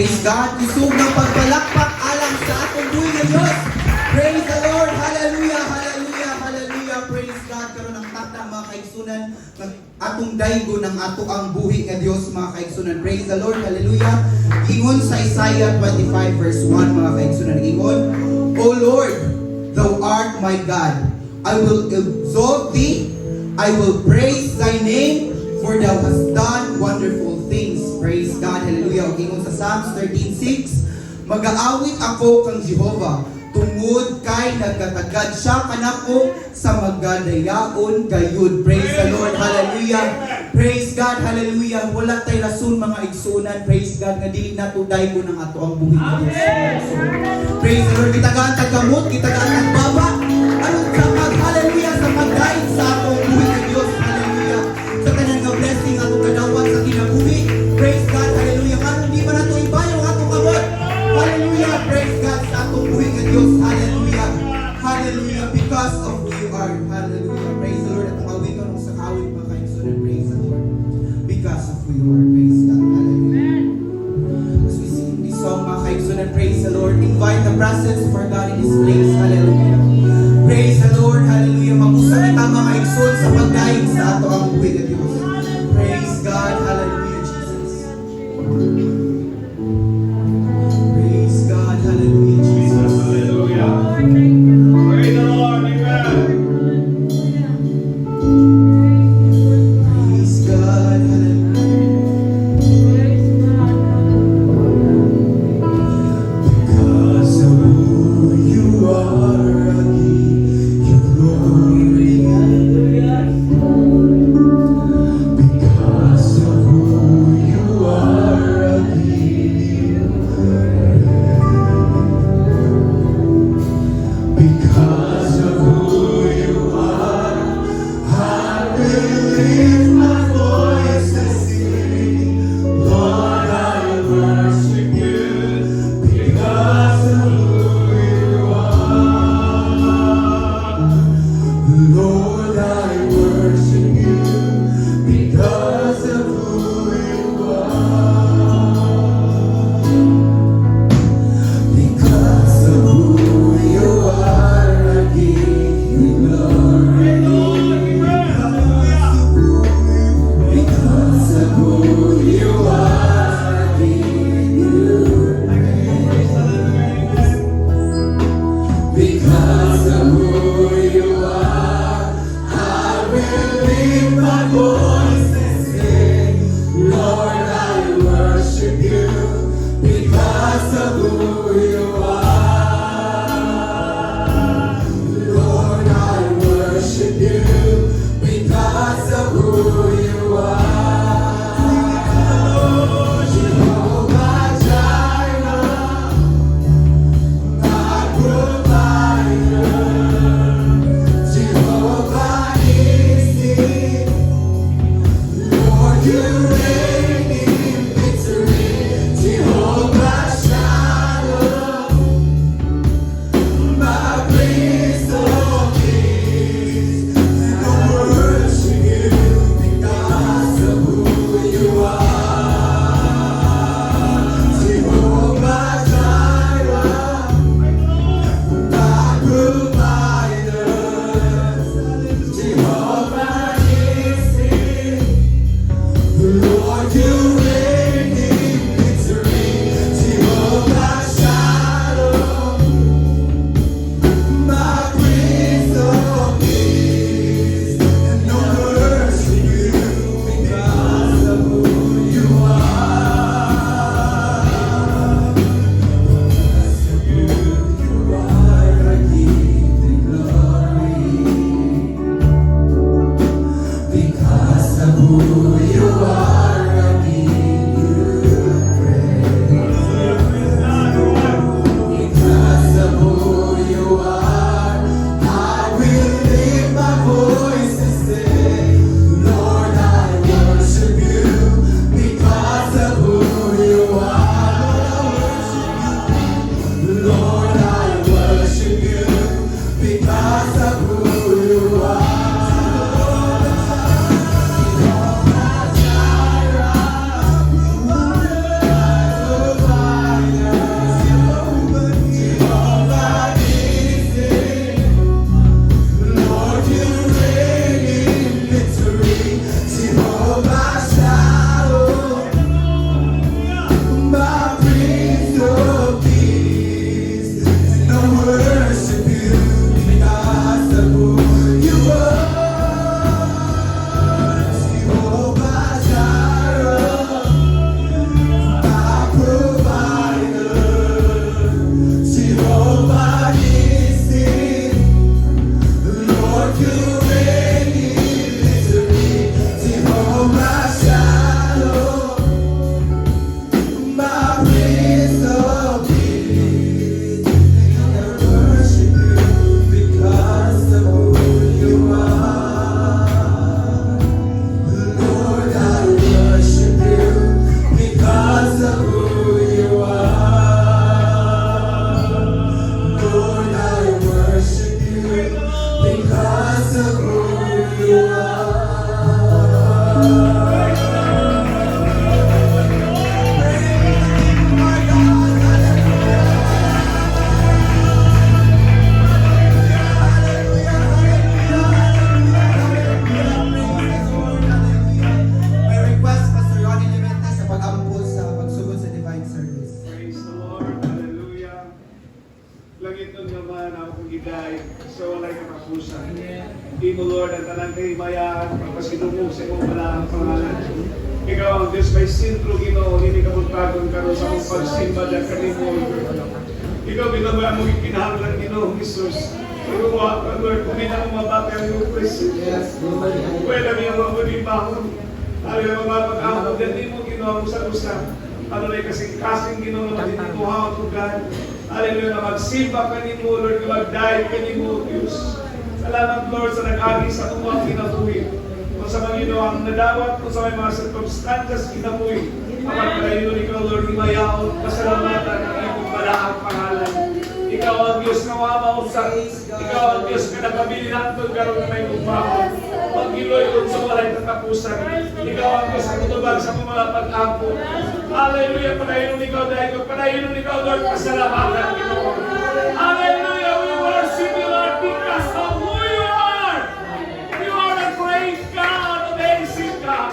Praise God. Isog ng pagpalakpak alang sa atong buhay na Diyos. Praise the Lord. Hallelujah, hallelujah, hallelujah. Praise God. Karon ang tata mga kaigsunan, atong daygo ng ato ang buhi nga Dios mga kaigsunan. Praise the Lord. Hallelujah. Ingon sa Isaiah 25 verse 1 mga kaigsunan. Ingon, O Lord, thou art my God. I will exalt thee. I will praise thy name, for thou hast done wonderful things. Praise God. Hallelujah. Ingon sa Psalms 13:6, mag-aawit ako kang Jehovah, tungod kay nagkatagad siya kanako sa magadayaon gayud. Praise the Lord. Hallelujah. Praise God. Hallelujah. Wala tay rason mga igsunan. Praise God nga dili nato daygo ng ato ang buhi nga Dios. Praise the Lord. Kitagaan tagkamot, kitagaan tagbaba. Anong sa hallelujah sa pagdaig sa atong buhi nga Dios. Hallelujah. Sa tanan nga blessing atong kadawat sa kinabuhi. Praise God. Hallelujah. Karon di ba nato ibayo ang atong kamot? Hallelujah. Praise God sa atong buhi nga Dios. Hallelujah. Hallelujah. Because of who you are. Hallelujah. Praise the Lord. Atong awit ko sa kawit mga kaigsunan. Praise the Lord. Because of who you are. Praise God. Hallelujah. As we sing this song mga kaigsunan, praise the Lord. Invite the presence of our God in this place. Hallelujah. Praise the Lord. Hallelujah. Mag-usap kita mga igsoon sa pagdaig sa ato ang buhi nga Dios. Praise God. Hallelujah, Jesus. Praise God. Hallelujah, Jesus. Hallelujah. Praise the Lord. Amen. Praise God. Hallelujah. Because of who you are, Imo Lord ang tanang kahimayaan, pagpasinumog sa imong balahang pangalan. Ikaw ang Diyos may sintro, Ginoo, hindi ka magpagod karon sa mong pagsimba na kanimo, Lord. Ikaw binabaan mo ikinahanglan, Ginoo, Jesus. Ikaw, Lord, kung hindi na mo mabati ang iyong presyo. Pwede mo yung mga manibahon. Alam mo mga pag-ahon, hindi mo ginawa mo sa usap. Ano na kasing-kasing ginawa mo, hindi mo hawag ko, God. Alam mo na magsimba ka ni mo, Lord, na mag-dive ka ni mo, Diyos. Salamat, Lord, sa nag-agi sa tumang kinabuhi. Kung sa mga ginawa ang nadawat, kung sa may mga circumstances kinabuhi. Kapag kalayo ikaw, Lord, imayaon, pasalamatan ang iyong malaang pangalan. Ikaw ang Diyos na mamausap. Ikaw ang Diyos na nagpabilihan magkaroon na may bumbaon. Pag-iloy kung sa walay katapusan. Ikaw ang Diyos na kutubag sa mga pag-apo. Hallelujah! Panayon ikaw dahil ko. Panayon ikaw, Lord, pasalamatan ikaw. Hallelujah! We worship you, Lord, because of who you are. You are a great God, amazing God.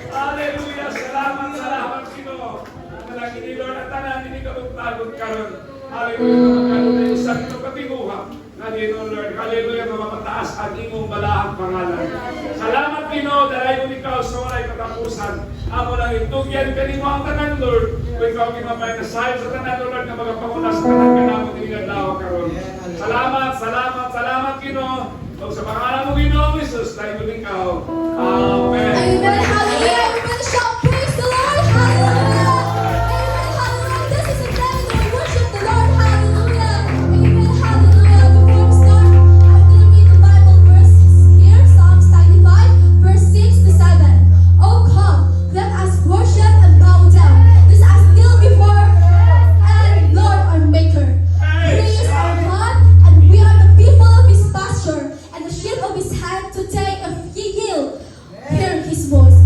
Hallelujah! Salamat, salamat, Ginoo. Malaki ni Lord at tanan, hindi ka magpagod karon. Hallelujah, magkano na yung sakit o katinguha. Hallelujah, Lord. Hallelujah, mamataas ang imong balahang pangalan. Salamat, Ginoo, dahil ikaw sa walay katapusan. Amo lang itugyan ka ni mo ang tanan, Lord. Kung ikaw kinapay na sahib sa tanan, Lord, na magapangunas ka ng kanamot ininadawa karon. Salamat, salamat, salamat, Ginoo. Kung sa pangalan mo, Ginoo, Jesus, dahil ikaw. Amen. Amen. Hallelujah. Everybody shout praise the Lord. Hallelujah. Amen. Hallelujah. This is a day that we worship the Lord. Hallelujah. Amen. Hallelujah. Before we start, I'm going to read the Bible verses here. Psalms 95, verse 6 to 7. Oh, come, let us worship and bow down. Let us kneel before and Lord our Maker. Praise our God, and we are the people of His pasture and the sheep of His hand to take a yield. Hear His voice.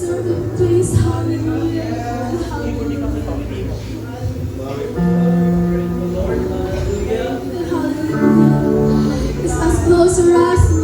deserve the praise. Hallelujah. Hallelujah. Hallelujah. Let's close our eyes.